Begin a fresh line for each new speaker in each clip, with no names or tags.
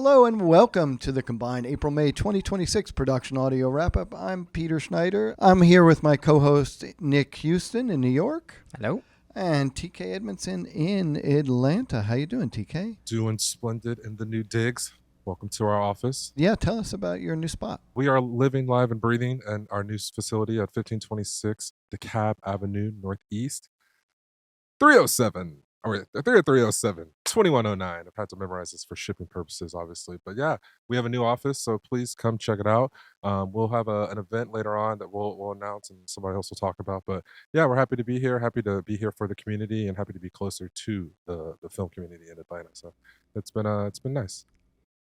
Hello and welcome to the combined April-May 2026 production audio wrap-up. I'm Peter Schneider. I'm here with my co-host Nick Huston in New York.
Hello.
And TK Edmondson in Atlanta. How you doing, TK?
Doing splendid in the new digs. Welcome to our office.
Yeah, tell us about your new spot.
We are living, live, and breathing in our new facility at 1526 DeKalb Avenue Northeast. 307. Or 307, 2109. I've had to memorize this for shipping purposes, obviously. But yeah, we have a new office, so please come check it out. We'll have an event later on that we'll announce and somebody else will talk about. But yeah, we're happy to be here for the community, and happy to be closer to the film community in Atlanta. So it's been nice.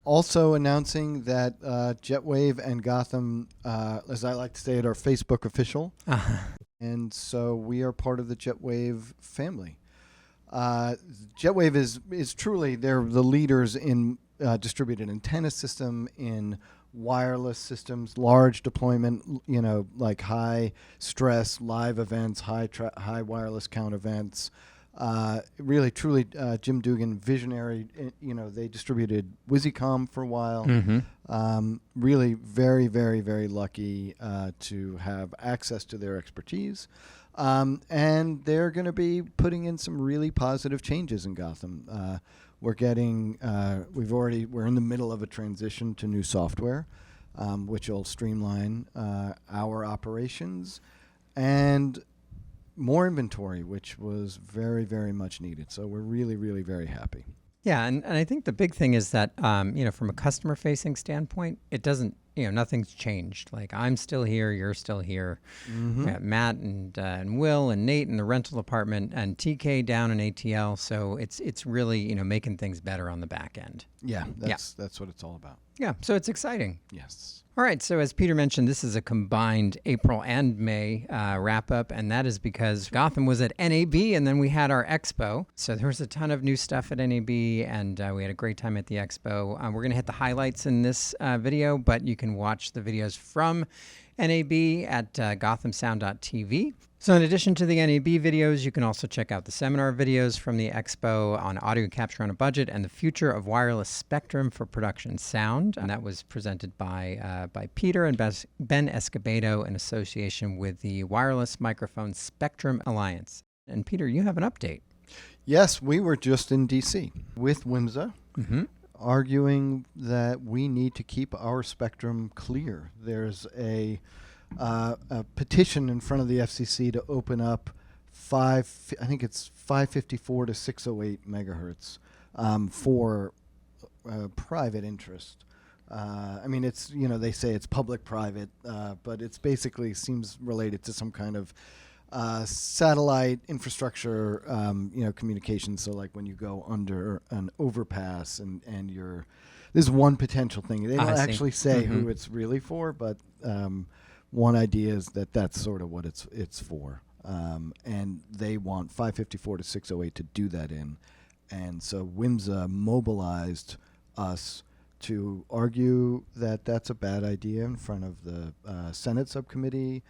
Also announcing that Jetwave and Gotham, as I like to say it, are Facebook official. And so we are part of the Jetwave family. Jetwave is truly, they're the leaders in distributed antenna system, in wireless systems, large deployment, like high stress live events, high wireless count events. Really, truly, Jim Dugan, visionary. They distributed Wisycom for a while.
Mm-hmm.
Really, very, very, very lucky to have access to their expertise. And they're going to be putting in some really positive changes in Gotham. We're in the middle of a transition to new software, which will streamline our operations and more inventory, which was very, very much needed. So we're really, really very happy.
Yeah, and I think the big thing is that, from a customer-facing standpoint, it doesn't, nothing's changed. Like, I'm still here, you're still here.
Mm-hmm.
We got Matt and Will and Nate in the rental department and TK down in ATL. So it's really, making things better on the back end.
Yeah, that's what it's all about.
Yeah, so it's exciting.
Yes.
All right, so as Peter mentioned, this is a combined April and May wrap-up, and that is because Gotham was at NAB, and then we had our expo. So there was a ton of new stuff at NAB, and we had a great time at the expo. We're going to hit the highlights in this video, but you can watch the videos from NAB at gothamsound.tv. So in addition to the NAB videos, you can also check out the seminar videos from the Expo on audio capture on a budget and the future of wireless spectrum for production sound. And that was presented by Peter and Ben Escobedo in association with the Wireless Microphone Spectrum Alliance. And Peter, you have an update.
Yes, we were just in DC with WMSA.
Mm-hmm.
Arguing that we need to keep our spectrum clear. There's a petition in front of the FCC to open up 554 to 608 megahertz for private interest. It's, they say it's public-private, but it's basically seems related to some kind of satellite infrastructure, communications. So like when you go under an overpass and this is one potential thing. They don't actually say
mm-hmm.
who it's really for, but one idea is that that's sort of what it's for. And they want 554 to 608 to do that in. And so WMSA mobilized us to argue that that's a bad idea in front of the Senate subcommittee,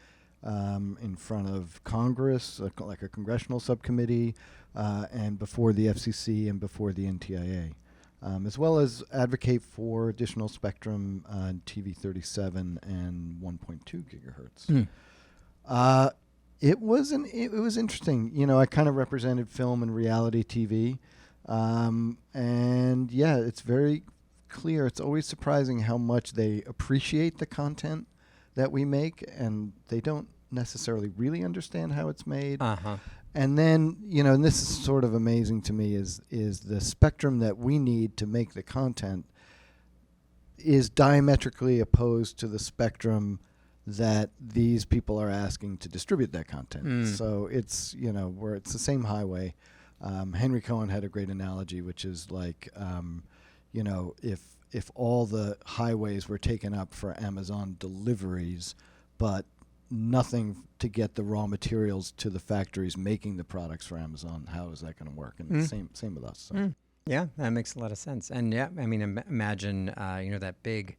in front of Congress, like a congressional subcommittee, and before the FCC and before the NTIA, as well as advocate for additional spectrum on TV 37 and 1.2 gigahertz. It was interesting. I kind of represented film and reality TV, and yeah, it's very clear. It's always surprising how much they appreciate the content that we make, and they don't necessarily really understand how it's made. And then, and this is sort of amazing to me, is the spectrum that we need to make the content is diametrically opposed to the spectrum that these people are asking to distribute that content. So it's, it's the same highway. Henry Cohen had a great analogy, which is like, if all the highways were taken up for Amazon deliveries, but nothing to get the raw materials to the factories making the products for Amazon, how is that going to work? And same with us. So.
Yeah, that makes a lot of sense. And yeah, imagine, that big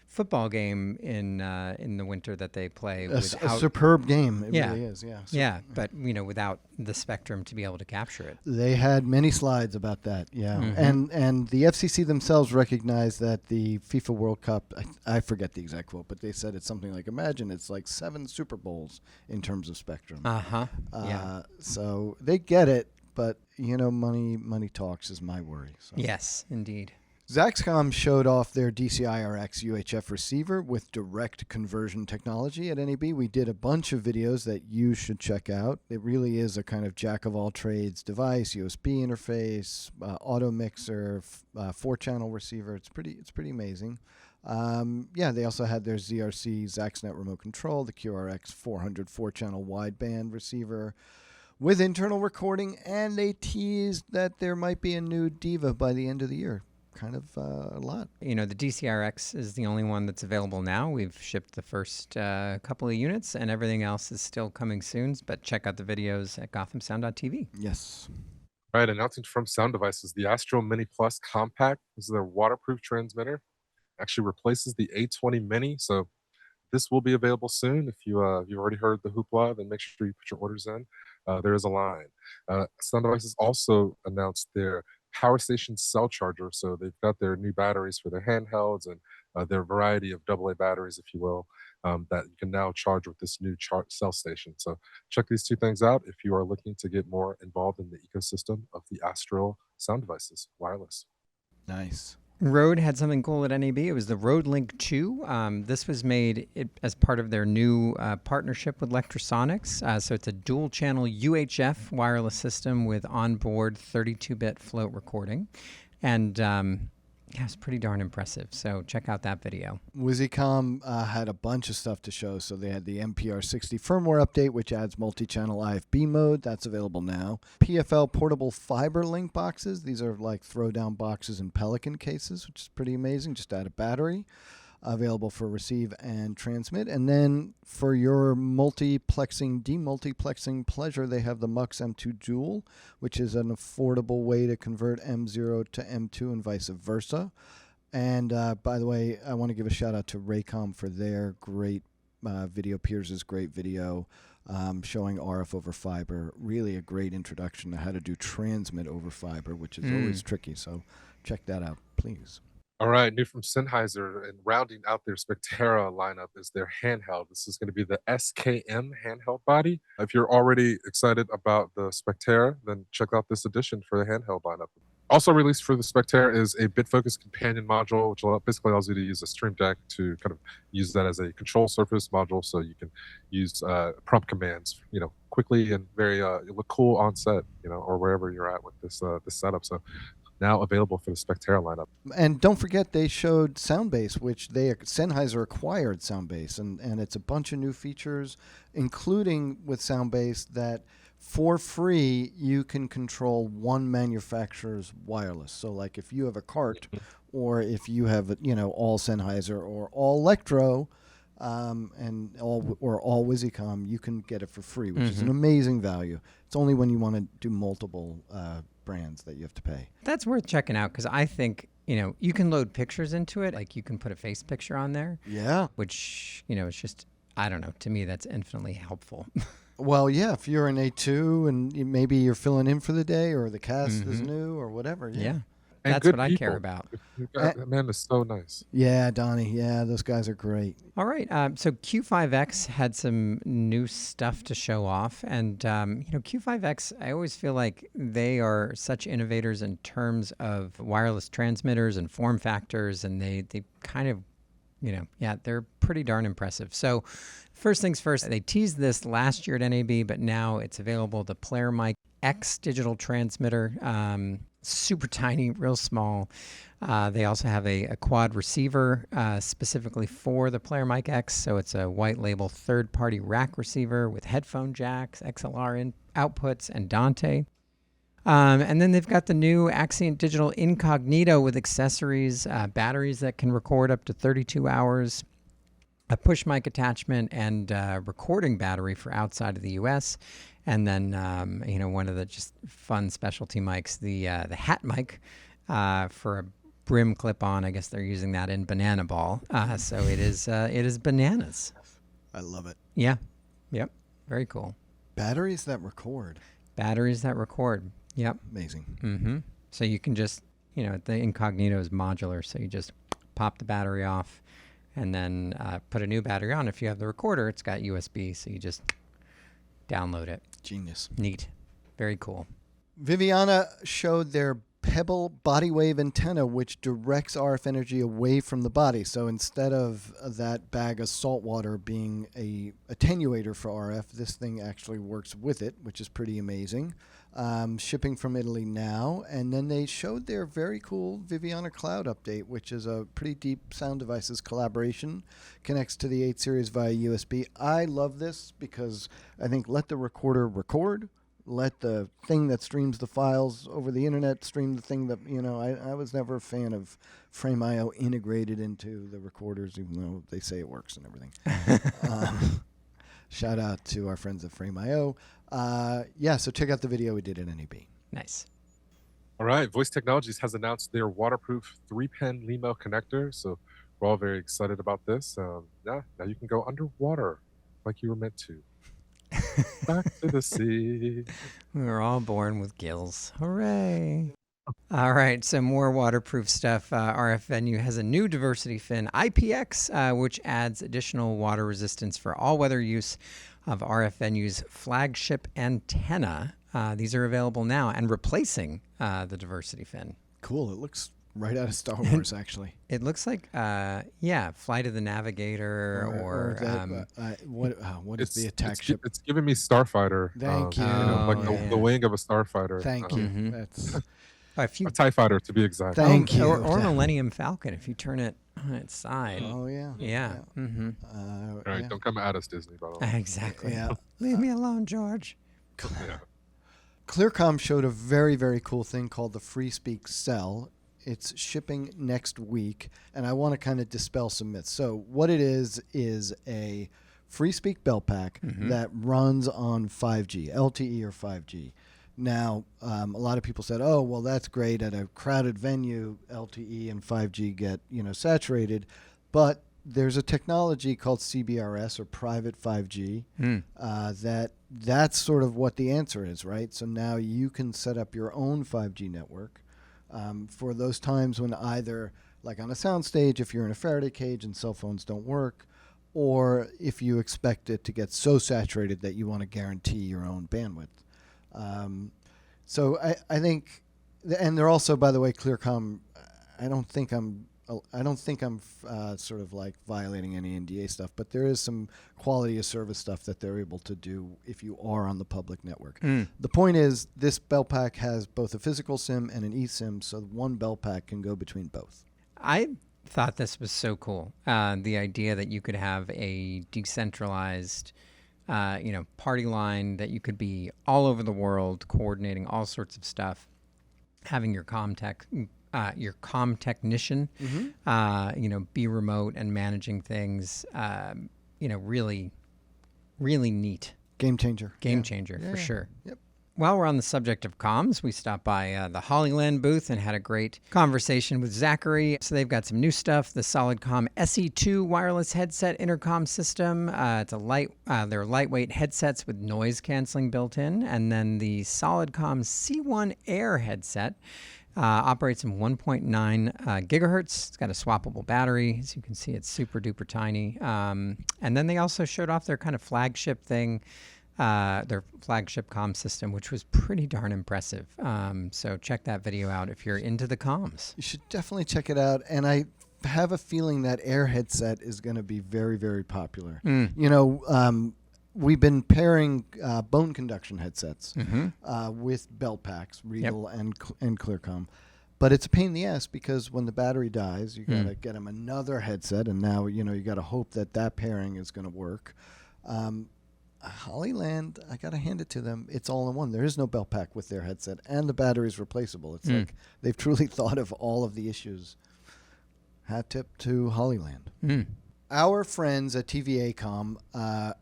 football game in the winter that they play.
A superb game. It really is. Yeah.
Yeah, but without the spectrum to be able to capture it.
They had many slides about that. Yeah, and the FCC themselves recognized that the FIFA World Cup. I forget the exact quote, but they said it's something like, imagine it's like 7 Super Bowls in terms of spectrum.
Yeah.
So they get it, but money talks is my worry. So.
Yes, indeed.
Zaxcom showed off their DCiRX UHF receiver with direct conversion technology at NAB. We did a bunch of videos that you should check out. It really is a kind of jack-of-all-trades device, USB interface, auto mixer, 4-channel receiver. It's pretty amazing. They also had their ZRC ZaxNet remote control, the QRX 400 4-channel wideband receiver with internal recording, and they teased that there might be a new Diva by the end of the year. Kind of a lot. The
DCiRX is the only one that's available now. We've shipped the first couple of units, and everything else is still coming soon. But check out the videos at gothamsound.tv.
Yes.
All right, announcing from Sound Devices, the Astral Mini Plus Compact. This is their waterproof transmitter. Actually replaces the A20 Mini, so this will be available soon. If you've already heard the hoopla, then make sure you put your orders in. There is a line. Sound Devices also announced their PowerStation cell charger, so they've got their new batteries for their handhelds and their variety of AA batteries, if you will, that you can now charge with this new cell station. So check these two things out if you are looking to get more involved in the ecosystem of the Astral sound devices, wireless.
Nice.
Rode had something cool at NAB. It was the Rodelink II. This was made as part of their new partnership with Lectrosonics. So it's a dual-channel UHF wireless system with onboard 32-bit float recording. And it's pretty darn impressive. So check out that video.
Wisycom had a bunch of stuff to show. So they had the MPR60 firmware update, which adds multi-channel IFB mode. That's available now. PFL portable fiber link boxes. These are like throw-down boxes in Pelican cases, which is pretty amazing. Just add a battery. Available for receive and transmit. And then for your multiplexing, demultiplexing pleasure, they have the MUX M2 Dual, which is an affordable way to convert M0 to M2 and vice versa. And by the way, I want to give a shout out to Raycom for their great video, Piers' great video showing RF over fiber. Really a great introduction to how to do transmit over fiber, which is always tricky. So check that out, please.
All right, new from Sennheiser, and rounding out their Spectera lineup is their handheld. This is going to be the SKM handheld body. If you're already excited about the Spectera, then check out this edition for the handheld lineup. Also released for the Spectera is a BitFocus companion module, which basically allows you to use a Stream Deck to kind of use that as a control surface module, so you can use prompt commands, quickly and very look cool on set, or wherever you're at with this setup. So now available for the Spectera lineup.
And don't forget, they showed Soundbase, which Sennheiser acquired Soundbase, and it's a bunch of new features, including with Soundbase that for free you can control one manufacturer's wireless. So like if you have a cart, or if you have all Sennheiser or all Electro, and all Wisycom, you can get it for free, which is an amazing value. It's only when you want to do multiple brands that you have to pay.
That's worth checking out, because I think you can load pictures into it, like you can put a face picture on there.
Yeah.
Which it's just, I don't know, to me that's infinitely helpful.
Well, yeah, if you're an A2 and maybe you're filling in for the day, or the cast is new or whatever.
Yeah. That's what I care about.
That man is so nice.
Yeah, Donnie. Yeah, those guys are great.
All right. So Q5X had some new stuff to show off. And, Q5X, I always feel like they are such innovators in terms of wireless transmitters and form factors. And they kind of, they're pretty darn impressive. So first things first, they teased this last year at NAB, but now it's available, the PlayerMic X digital transmitter. Super tiny, real small. They also have a quad receiver specifically for the PlayerMic X. So it's a white label third-party rack receiver with headphone jacks, XLR outputs, and Dante. And then they've got the new Axient digital Incognito with accessories, batteries that can record up to 32 hours, a push mic attachment, and recording battery for outside of the U.S., and then, one of the just fun specialty mics, the HatMic, for brim clip on. I guess they're using that in banana ball. So it is bananas.
I love it.
Yeah. Yep. Very cool.
Batteries that record.
Batteries that record. Yep.
Amazing.
Mm-hmm. So you can just, the Incognito is modular. So you just pop the battery off and then put a new battery on. If you have the recorder, it's got USB. So you just download it.
Genius.
Neat. Very cool.
Viviana showed their Pebble body wave antenna, which directs RF energy away from the body. So instead of that bag of salt water being a attenuator for RF, this thing actually works with it, which is pretty amazing. Shipping from Italy now. And then they showed their very cool Viviana Cloud update, which is a pretty deep sound devices collaboration. Connects to the 8 series via USB. I love this because I think let the recorder record. Let the thing that streams the files over the internet stream the thing that, I was never a fan of Frame.io integrated into the recorders, even though they say it works and everything. Shout out to our friends at Frame.io. So check out the video we did at NAB.
Nice.
All right. Voice Technologies has announced their waterproof 3-pin Limo connector. So we're all very excited about this. Now you can go underwater like you were meant to. Back to the sea.
We were all born with gills. Hooray. All right, so more waterproof stuff. RF Venue has a new diversity fin, IPX, which adds additional water resistance for all-weather use of RF Venue's flagship antenna. These are available now and replacing the diversity fin.
Cool. It looks right out of Star Wars, actually.
It looks like, Flight of the Navigator
what is the attack ship?
It's giving me Starfighter.
Thank you.
Like the wing of a Starfighter.
Thank you.
Mhm.
That's
a TIE Fighter, to be exact.
Thank you.
Or Millennium Falcon, if you turn it on its side.
Oh, yeah.
Yeah. Mm-hmm.
All right, don't come at us, Disney, by the way.
Exactly.
Yeah.
Leave me alone, George.
Yeah.
ClearCom showed a very, very cool thing called the FreeSpeak Cell. It's shipping next week, and I want to kind of dispel some myths. So what it is a FreeSpeak bell pack that runs on 5G, LTE or 5G. Now, a lot of people said, oh, well, that's great. At a crowded venue, LTE and 5G get, saturated. But there's a technology called CBRS, or private 5G, that's sort of what the answer is, right? So now you can set up your own 5G network for those times when either, like on a soundstage, if you're in a Faraday cage and cell phones don't work, or if you expect it to get so saturated that you want to guarantee your own bandwidth. So I think, and they're also, by the way, ClearCom, I don't think I'm sort of like violating any NDA stuff, but there is some quality of service stuff that they're able to do if you are on the public network. The point is, this bell pack has both a physical SIM and an eSIM, so one bell pack can go between both.
I thought this was so cool. The idea that you could have a decentralized party line, that you could be all over the world coordinating all sorts of stuff, having your comm technician, be remote and managing things, really, really neat.
Game changer.
Game changer, for sure.
Yep.
While we're on the subject of comms, we stopped by the Hollyland booth and had a great conversation with Zachary. So they've got some new stuff, the Solidcom SE2 wireless headset intercom system. It's they're lightweight headsets with noise canceling built in. And then the Solidcom C1 Air headset operates in 1.9 gigahertz. It's got a swappable battery. As you can see, it's super duper tiny. And then they also showed off their kind of flagship thing, their flagship comm system, which was pretty darn impressive. So check that video out if you're into the comms.
You should definitely check it out. And I have a feeling that Air headset is going to be very, very popular. We've been pairing bone conduction headsets with belt packs, Regal and ClearCom. But it's a pain in the ass because when the battery dies, you got to get them another headset, and now you got to hope that pairing is going to work. Hollyland, I got to hand it to them. It's all in one. There is no belt pack with their headset, and the battery is replaceable. It's like they've truly thought of all of the issues. Hat tip to Hollyland. Our friends at TVACom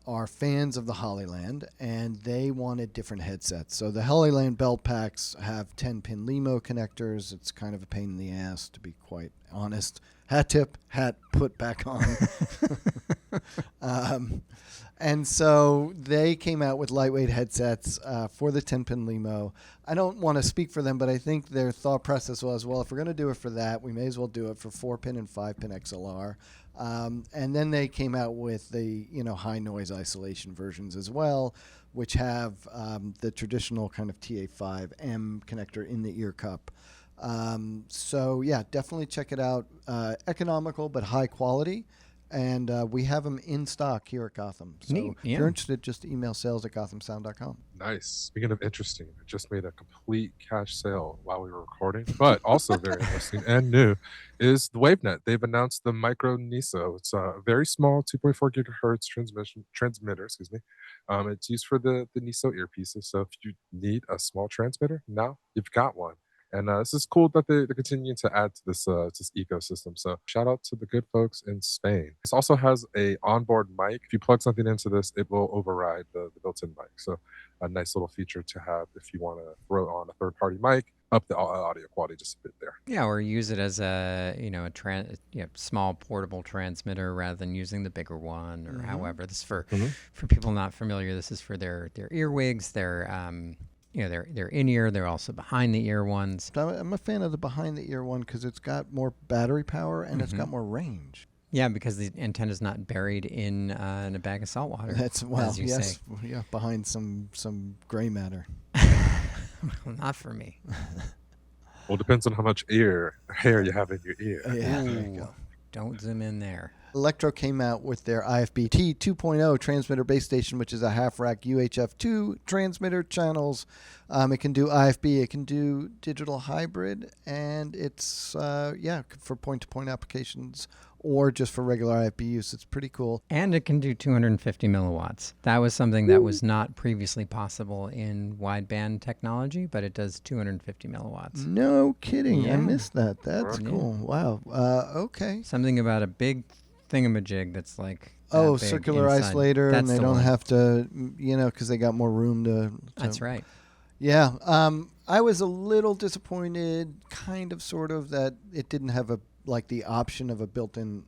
are fans of the Hollyland, and they wanted different headsets. So the Hollyland belt packs have 10-pin LEMO connectors. It's kind of a pain in the ass, to be quite honest. Hat tip, hat put back on. And so they came out with lightweight headsets for the 10-pin LEMO. I don't want to speak for them, but I think their thought process was, well, if we're going to do it for that, we may as well do it for 4-pin and 5-pin XLR. And then they came out with the high noise isolation versions as well, which have the traditional kind of TA5M connector in the ear cup. So yeah, definitely check it out. Economical but high quality. And we have them in stock here at Gotham. So
Neat,
if you're interested, just email sales@gothamsound.com.
Nice. Speaking of interesting, I just made a complete cash sale while we were recording, but also very interesting and new is the Wavenet. They've announced the Micro NISO. It's a very small 2.4 gigahertz transmitter. Excuse me. It's used for the NISO earpieces. So if you need a small transmitter, now you've got one. And this is cool that they're continuing to add to this ecosystem. So shout out to the good folks in Spain. This also has a onboard mic. If you plug something into this, it will override the built-in mic. So a nice little feature to have if you want to throw on a third-party mic, up the audio quality just a bit there.
Yeah, or use it as a small portable transmitter rather than using the bigger one, or however. This is for people not familiar. This is for their earwigs, their they're in ear. They're also behind the ear ones.
I'm a fan of the behind the ear one because it's got more battery power and it's got more range.
Yeah, because the antenna's not buried in a bag of salt water.
That's
as you say.
Yeah, behind some gray matter.
Well, not for me.
Well, it depends on how much hair you have in your ear.
Yeah, there you go.
Don't zoom in there.
Electro came out with their IFB-T 2.0 transmitter base station, which is a half-rack UHF-2 transmitter channels. It can do IFB, it can do digital hybrid, and it's, for point-to-point applications or just for regular IFB use. It's pretty cool.
And it can do 250 milliwatts. That was something that was not previously possible in wideband technology, but it does 250 milliwatts.
No kidding.
Yeah.
I missed that. That's
Yeah.
cool. Wow. Okay.
Something about a big thingamajig that's like
Oh,
big
circular
inside.
isolator,
That's
and they
the
don't
one.
have to, because they got more room to.
That's right.
Yeah. I was a little disappointed, kind of, sort of, that it didn't have the option of a built-in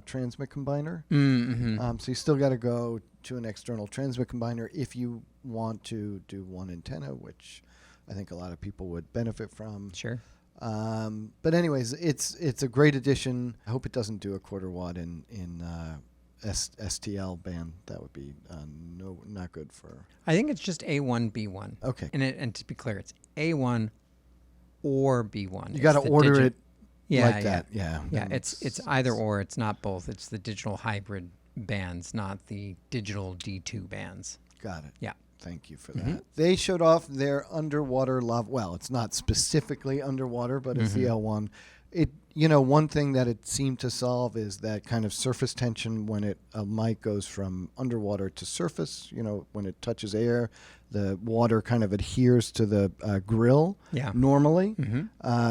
transmit combiner.
Mm-hmm.
So you still got to go to an external transmit combiner if you want to do one antenna, which I think a lot of people would benefit from.
Sure.
But anyways, it's a great addition. I hope it doesn't do a quarter watt in STL band. That would be not good for.
I think it's just A1, B1.
Okay.
And to be clear, it's A1 or B1.
You got to order it like that.
Yeah.
Yeah.
It's either or. It's not both. It's the digital hybrid bands, not the digital D2 bands.
Got it.
Yeah.
Thank you for that. They showed off their underwater lava. Well, it's not specifically underwater, but it's the L1. One thing that it seemed to solve is that kind of surface tension when a mic goes from underwater to surface. When it touches air, the water kind of adheres to the grill normally,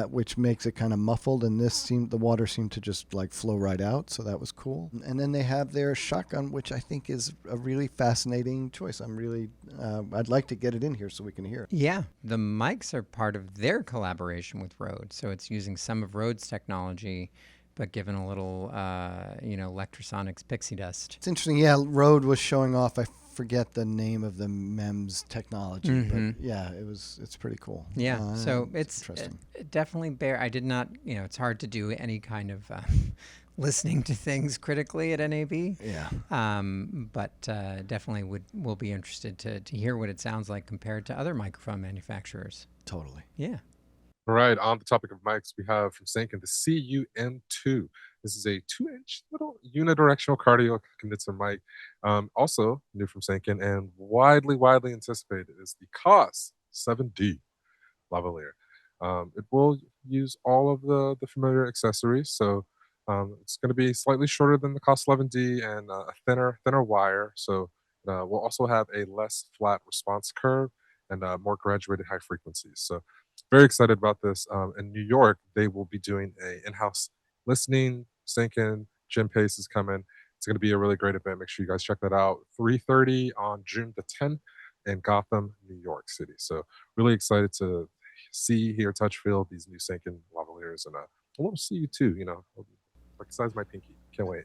which makes it kind of muffled. And the water seemed to just flow right out. So that was cool. And then they have their shotgun, which I think is a really fascinating choice. I'd like to get it in here so we can hear it.
Yeah. The mics are part of their collaboration with Rode. So it's using some of Rode's technology, but given a little, Lectrosonics pixie dust.
It's interesting. Yeah, Rode was showing off. I forget the name of the MEMS technology, but yeah, it's pretty cool.
Yeah, so it's
interesting.
Definitely I did not, it's hard to do any kind of listening to things critically at NAB.
Yeah.
But definitely will be interested to hear what it sounds like compared to other microphone manufacturers.
Totally.
Yeah.
All right, on the topic of mics, we have from Sanken the CUN2. This is a 2-inch little unidirectional cardio condenser mic. Also new from Sanken and widely anticipated is the COS-7D Lav. It will use all of the familiar accessories, so it's going to be slightly shorter than the COS-11D and a thinner wire. So we'll also have a less flat response curve and more graduated high frequencies. So very excited about this. In New York, they will be doing a in-house listening. Sanken, Jim Pace is coming, It's going to be a really great event. Make sure you guys check that out. 3:30 on June the 10th in Gotham, New York City. So really excited to see, hear, touch, feel these new Sanken lavaliers, and I want to see you too. Like the size of my pinky. Can't wait.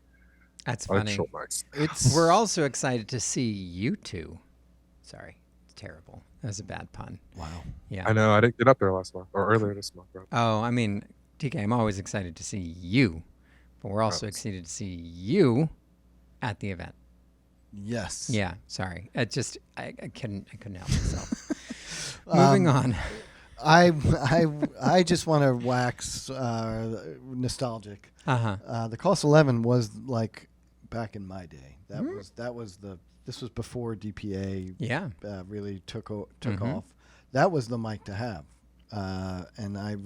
That's
I like
funny.
short mics.
We're also excited to see you two. Sorry, it's terrible. That was a bad pun.
Wow.
Yeah.
I know I didn't get up there last month or earlier this month. Right?
Oh, I mean, TK, I'm always excited to see you, but we're also excited to see you at the event.
Yes.
Yeah. Sorry. I couldn't help myself. Moving on.
I just want to wax nostalgic. The COS-11 was like back in my day. This was before DPA really took off. That was the mic to have, and I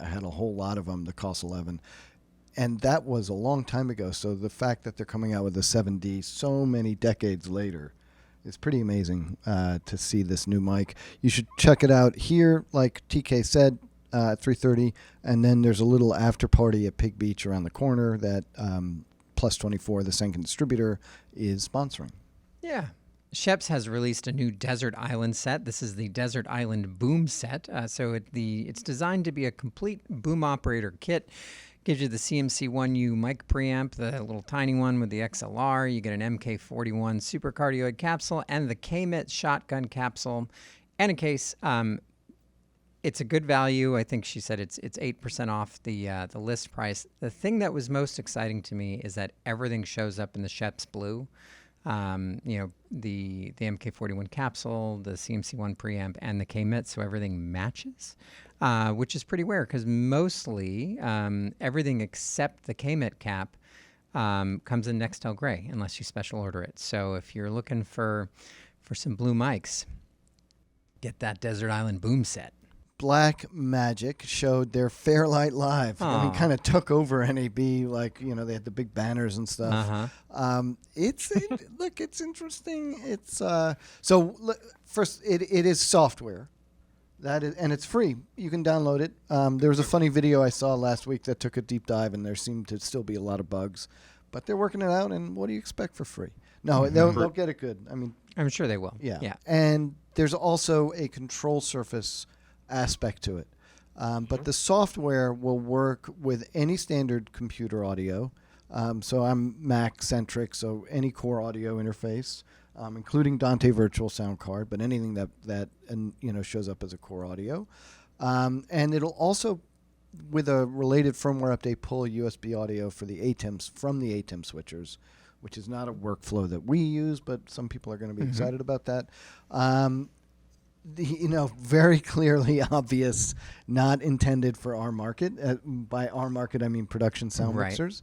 had a whole lot of them. The COS-11, and that was a long time ago. So the fact that they're coming out with the 7D so many decades later. It's pretty amazing to see this new mic. You should check it out here, like TK said, at 3:30. And then there's a little after party at Pig Beach around the corner that Plus 24, the Sanken distributor, is sponsoring.
Yeah. Sheps has released a new Desert Island set. This is the Desert Island Boom set. It's designed to be a complete boom operator kit. Gives you the CMC1U mic preamp, the little tiny one with the XLR. You get an MK41 supercardioid capsule and the KMIT shotgun capsule and a case. It's a good value. I think she said it's 8% off the list price. The thing that was most exciting to me is that everything shows up in the Sheps blue. The MK41 capsule, the CMC1 preamp, and the KMIT, so everything matches. Which is pretty rare because mostly everything except the KMIT cap comes in Nextel Gray unless you special order it. So if you're looking for some blue mics, get that Desert Island Boom set.
Black Magic showed their Fairlight Live. I mean, kind of took over NAB. Like, they had the big banners and stuff. It's interesting. It's first it is software. And it's free. You can download it. There was a funny video I saw last week that took a deep dive, and there seemed to still be a lot of bugs. But they're working it out, and what do you expect for free? No, they'll get it good. I mean,
I'm sure they will.
Yeah. And there's also a control surface aspect to it. But the software will work with any standard computer audio. So I'm Mac-centric, so any core audio interface. Including Dante Virtual Sound Card, but anything that shows up as a core audio, and it'll also, with a related firmware update, pull USB audio for the ATEMs from the ATEM switchers, which is not a workflow that we use, but some people are going to be excited about that. Very clearly obvious, not intended for our market. By our market, I mean production sound mixers.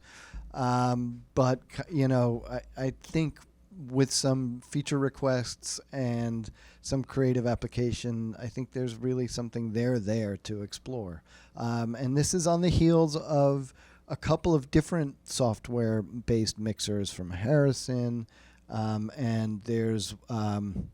But I think, with some feature requests and some creative application, I think there's really something there to explore. And this is on the heels of a couple of different software-based mixers from Harrison, and there's one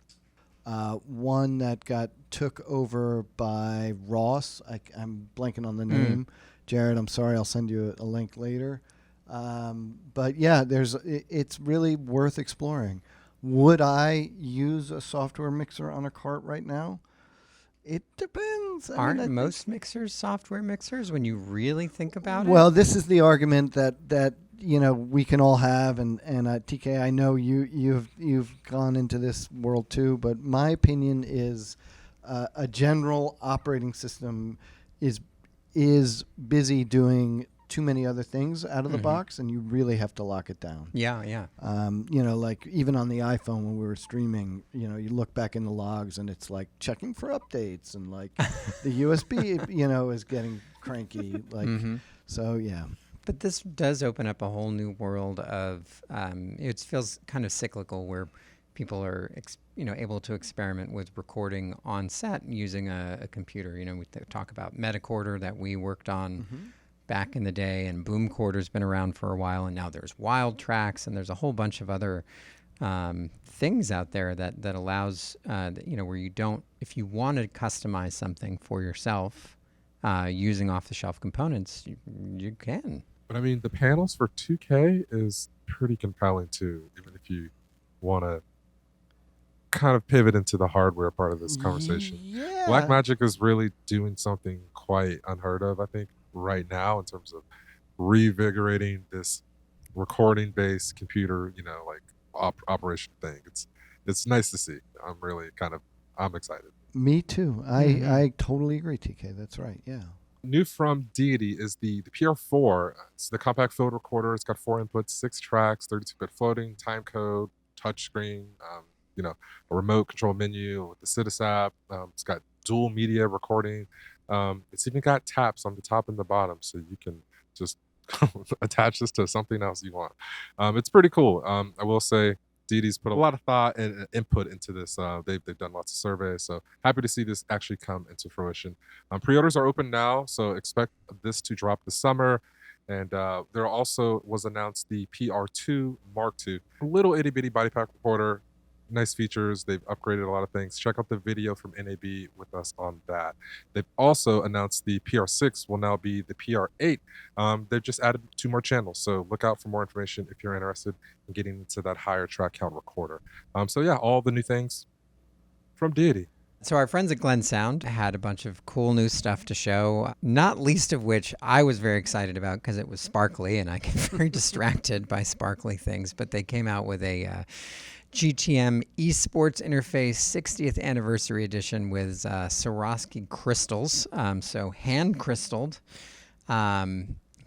that took over by Ross. I'm blanking on the name. Jared, I'm sorry. I'll send you a link later. But yeah, it's really worth exploring. Would I use a software mixer on a cart right now? It depends.
Aren't most mixers software mixers when you really think about it?
Well, this is the argument that we can all have, and TK, I know you've gone into this world too, but my opinion is a general operating system is busy doing too many other things out of the box, and you really have to lock it down.
Yeah.
Like even on the iPhone when we were streaming, you look back in the logs and it's like checking for updates, and like the USB, is getting cranky. Like, so yeah.
But this does open up a whole new world of, it feels kind of cyclical where people are, able to experiment with recording on set using a computer. We talk about Metacorder that we worked on back in the day, and Boom Quarter's been around for a while, and now there's Wild Tracks, and there's a whole bunch of other things out there that allows, where you don't, if you want to customize something for yourself using off-the-shelf components, you can.
But I mean, the panels for 2K is pretty compelling too, even if you want to kind of pivot into the hardware part of this conversation.
Yeah.
Blackmagic is really doing something quite unheard of, I think, right now in terms of revigorating this recording-based computer, like operation thing. It's nice to see. I'm excited.
Me too. I totally agree, TK. That's right. Yeah.
New from Deity is the PR4. It's the compact field recorder. It's got 4 inputs, 6 tracks, 32-bit floating, time code, touchscreen, a remote control menu with the Citus app. It's got dual media recording. It's even got taps on the top and the bottom, so you can just attach this to something else you want. It's pretty cool. I will say Deity's put a lot of thought and input into this. They've done lots of surveys, so happy to see this actually come into fruition. Pre-orders are open now, so expect this to drop this summer. And there also was announced the PR2 Mark II, a little itty bitty body pack recorder. Nice features. They've upgraded a lot of things. Check out the video from NAB with us on that. They've also announced the PR6 will now be the PR8. They've just added 2 more channels, so look out for more information if you're interested in getting into that higher track count recorder. So yeah, all the new things from Deity.
So our friends at Glen Sound had a bunch of cool new stuff to show, not least of which I was very excited about because it was sparkly and I get very distracted by sparkly things. But they came out with a GTM eSports Interface 60th Anniversary Edition with Swarovski crystals, so hand crystalled.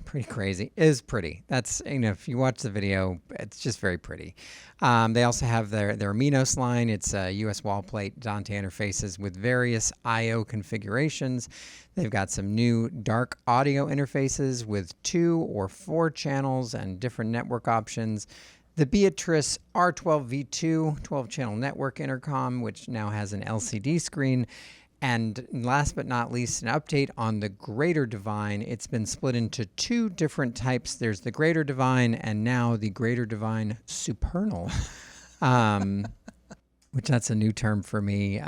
Pretty crazy. It is pretty. That's, if you watch the video, it's just very pretty. They also have their Minos line. It's US wall plate Dante interfaces with various I/O configurations. They've got some new dark audio interfaces with 2 or 4 channels and different network options. The Beatrice R12V2 12-channel network intercom, which now has an LCD screen. And last but not least, an update on the Greater Divine. It's been split into 2 different types. There's the Greater Divine and now the Greater Divine Supernal, which that's a new term for me.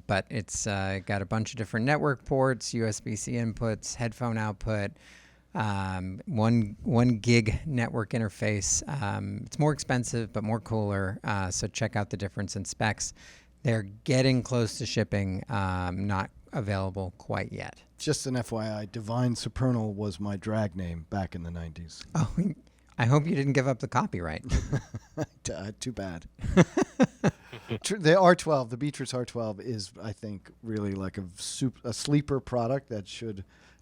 But it's got a bunch of different network ports, USB-C inputs, headphone output, 1 gig network interface. It's more expensive, but more cooler. So check out the difference in specs. They're getting close to shipping, not available quite yet.
Just an FYI, Divine Supernal was my drag name back in the 90s.
Oh, I hope you didn't give up the copyright.
Too bad. The R12, the Beatrice R12 is, I think, really like a sleeper product that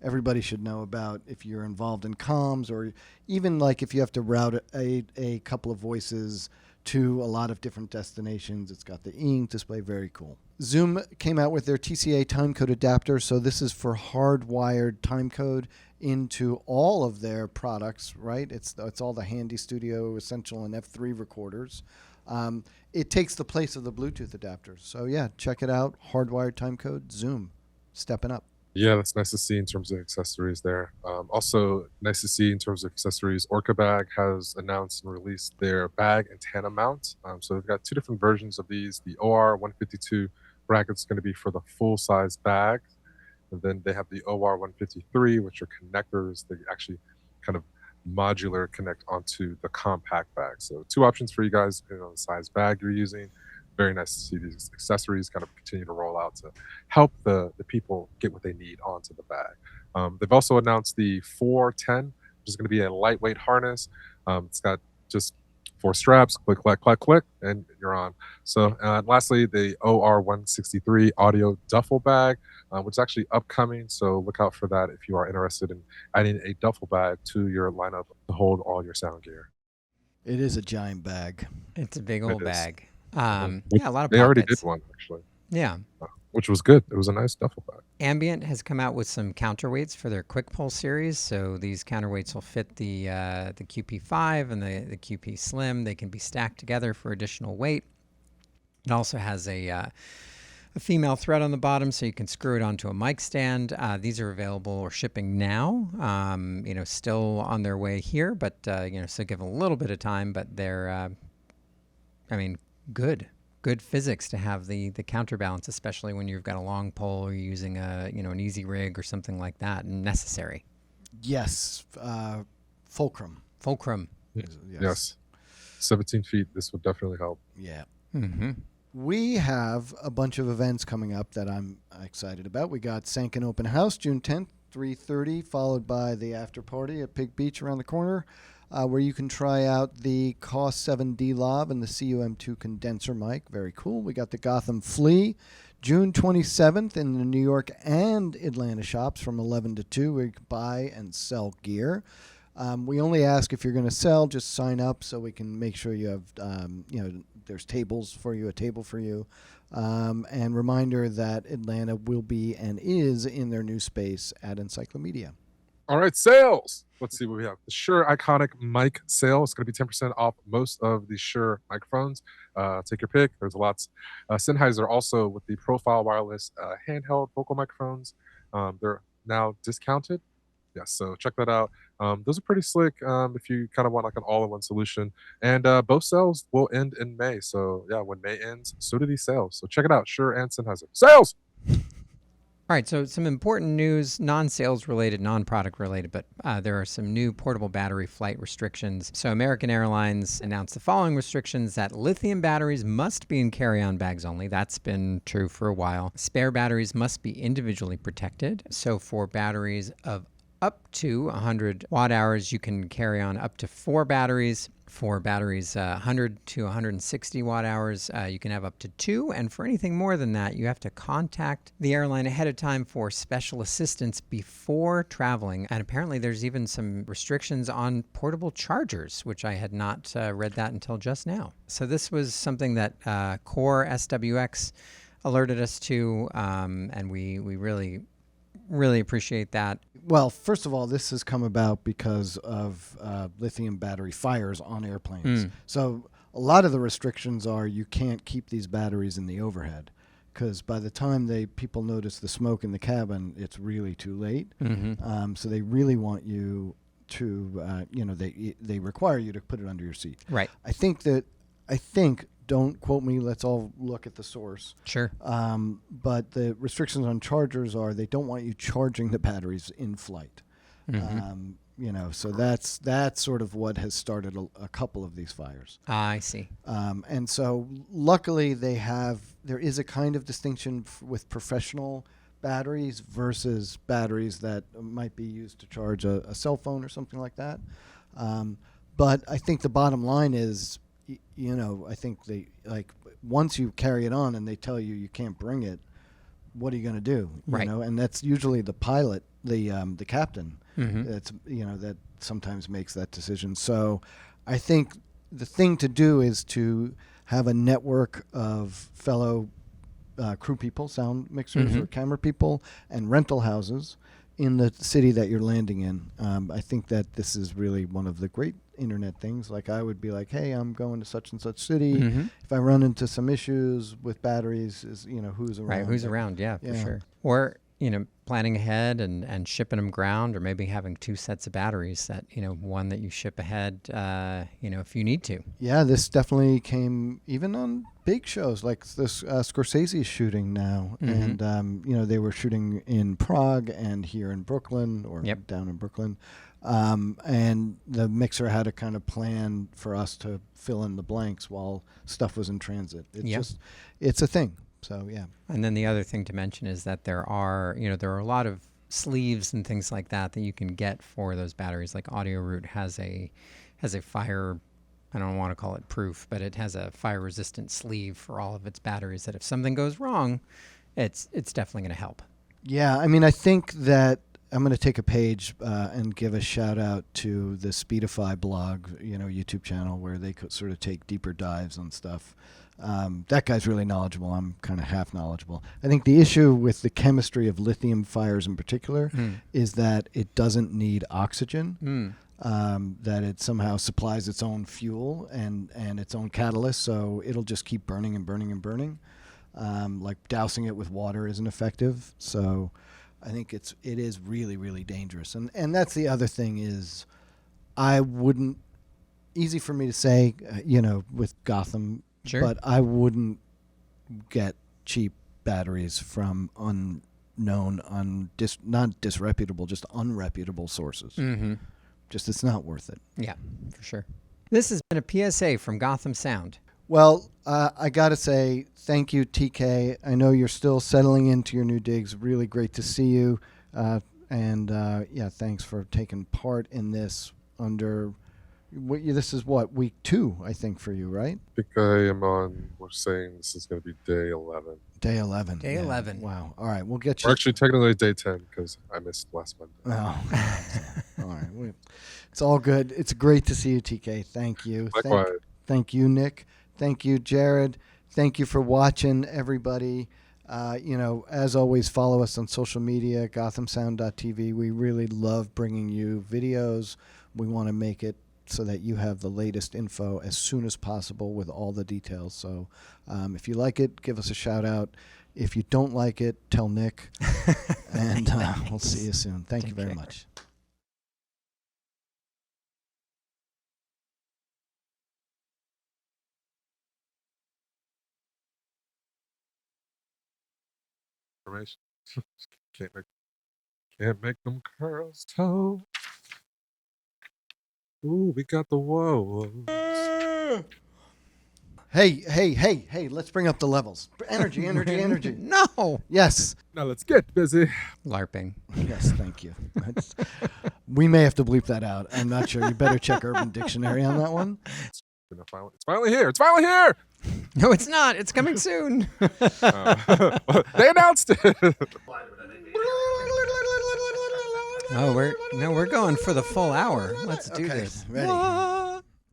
everybody should know about if you're involved in comms, or even like if you have to route a couple of voices to a lot of different destinations. It's got the e-ink display, very cool. Zoom came out with their TCA timecode adapter, so this is for hardwired timecode into all of their products, right? It's all the Handy Studio, Essential, and F3 recorders. It takes the place of the Bluetooth adapter. So yeah, check it out. Hardwired timecode, Zoom, stepping up.
Yeah, that's nice to see in terms of accessories there. Also, nice to see in terms of accessories, Orca Bag has announced and released their bag antenna mount. So they've got 2 different versions of these. The OR152 bracket's going to be for the full-size bag. And then they have the OR153, which are connectors. They actually kind of modular connect onto the compact bag. So 2 options for you guys, depending on the size bag you're using. Very nice to see these accessories kind of continue to roll out to help the people get what they need onto the bag. They've also announced the 410, which is going to be a lightweight harness. It's got just 4 straps, click, click, click, click, and you're on. So lastly, the OR163 audio duffel bag, which is actually upcoming. So look out for that if you are interested in adding a duffel bag to your lineup to hold all your sound gear.
It is a giant bag.
It's a big old bag. Yeah, a lot of pockets.
They already did one, actually.
Yeah.
Which was good. It was a nice duffel bag.
Ambient has come out with some counterweights for their Quick Pull series. So these counterweights will fit the QP5 and the QP Slim. They can be stacked together for additional weight. It also has a female thread on the bottom, so you can screw it onto a mic stand. These are available or shipping now. Still on their way here, but so give a little bit of time. But they're, good physics to have the counterbalance, especially when you've got a long pole or you're using an easy rig or something like that, necessary.
Yes, Fulcrum.
Fulcrum.
Yes. 17 feet. This would definitely help.
Yeah.
Mm-hmm.
We have a bunch of events coming up that I'm excited about. We got Sanken Open House, June 10th, 3:30, followed by the after party at Pig Beach around the corner, where you can try out the COS-7D Lav and the CUM2 condenser mic. Very cool. We got the Gotham Flea, June 27th in the New York and Atlanta shops from 11 to 2, where you can buy and sell gear. We only ask if you're going to sell, just sign up so we can make sure you have, there's tables for you, a table for you. And reminder that Atlanta will be and is in their new space at Encyclomedia.
All right, sales. Let's see what we have. The Shure Iconic Mic sale is going to be 10% off most of the Shure microphones. Take your pick. There's lots. Sennheiser also with the Profile Wireless handheld vocal microphones. They're now discounted. Yes, so check that out. Those are pretty slick if you kind of want like an all-in-one solution. And both sales will end in May. So yeah, when May ends, so do these sales. So check it out, Shure and Sennheiser. Sales!
All right, so some important news, non-sales related, non-product related, but there are some new portable battery flight restrictions. So American Airlines announced the following restrictions: that lithium batteries must be in carry-on bags only. That's been true for a while. Spare batteries must be individually protected. So for batteries of up to 100 watt hours, you can carry on up to 4 batteries. For batteries 100 to 160 watt hours, you can have up to 2. And for anything more than that, you have to contact the airline ahead of time for special assistance before traveling. And apparently there's even some restrictions on portable chargers, which I had not read that until just now. So this was something that Core SWX alerted us to, and we really appreciate that.
Well, first of all, this has come about because of lithium battery fires on airplanes. So a lot of the restrictions are you can't keep these batteries in the overhead, because by the time people notice the smoke in the cabin, it's really too late. So they really want you to, they require you to put it under your seat.
Right.
I think, don't quote me, let's all look at the source.
Sure.
But the restrictions on chargers are they don't want you charging the batteries in flight. So that's sort of what has started a couple of these fires.
I see.
And so luckily there is a kind of distinction with professional batteries versus batteries that might be used to charge a cell phone or something like that. But I think the bottom line is, I think once you carry it on and they tell you can't bring it, what are you going to do?
Right.
And that's usually the pilot, the captain. That's that sometimes makes that decision. So I think the thing to do is to have a network of fellow crew people, sound mixers or camera people, and rental houses in the city that you're landing in. I think that this is really one of the great internet things. Like I would be like, hey, I'm going to such and such city. If I run into some issues with batteries, who's around?
Right, who's around? Yeah, for sure. Or planning ahead and shipping them ground, or maybe having 2 sets of batteries that one that you ship ahead, if you need to. Yeah,
this definitely came even on big shows like this Scorsese shooting now, and they were shooting in Prague and here in Brooklyn or down in Brooklyn. And the mixer had to kind of plan for us to fill in the blanks while stuff was in transit. It's a thing. So, yeah. And
then the other thing to mention is that there are a lot of sleeves and things like that you can get for those batteries. Like Audio Root has a fire, I don't want to call it proof, but it has a fire resistant sleeve for all of its batteries that if something goes wrong, it's definitely going to help.
Yeah, I mean, I think that I'm going to take a page and give a shout out to the Speedify blog, YouTube channel, where they could sort of take deeper dives on stuff. That guy's really knowledgeable. I'm kind of half knowledgeable. I think the issue with the chemistry of lithium fires in particular is that it doesn't need oxygen, that it somehow supplies its own fuel and its own catalyst, so it'll just keep burning and burning and burning. Like dousing it with water isn't effective. So I think it is really, really dangerous. And that's the other thing is easy for me to say, with Gotham,
sure,
but I wouldn't get cheap batteries from unknown, not disreputable, just unreputable sources. Just it's not worth it.
Yeah, for sure. This has been a PSA from Gotham Sound.
Well, I got to say thank you, TK. I know you're still settling into your new digs. Really great to see you. Thanks for taking part in this this is week 2, I think, for you, right?
I think I am on, we're saying this is going to be day 11.
Day 11.
Day 11.
Wow. All right, we'll get you.
Or actually, technically day 10 because I missed last Monday.
Oh, all right. It's all good. It's great to see you, TK. Thank you.
Likewise.
Thank you, Nick. Thank you, Jared. Thank you for watching, everybody. As always, follow us on social media, gothamsound.tv. We really love bringing you videos. We want to make it so that you have the latest info as soon as possible with all the details. So if you like it, give us a shout out. If you don't like it, tell Nick. And we'll see you soon. Thank you very much.
Can't make them curls toe. Ooh, we got the woes.
Hey, let's bring up the levels. Energy.
No.
Yes.
Now let's get busy.
LARPing.
Yes, thank you. We may have to bleep that out. I'm not sure. You better check Urban Dictionary on that one.
It's finally here. It's finally here.
No, it's not. It's coming soon.
They announced it.
We're going for the full hour. Let's do this.
Ready.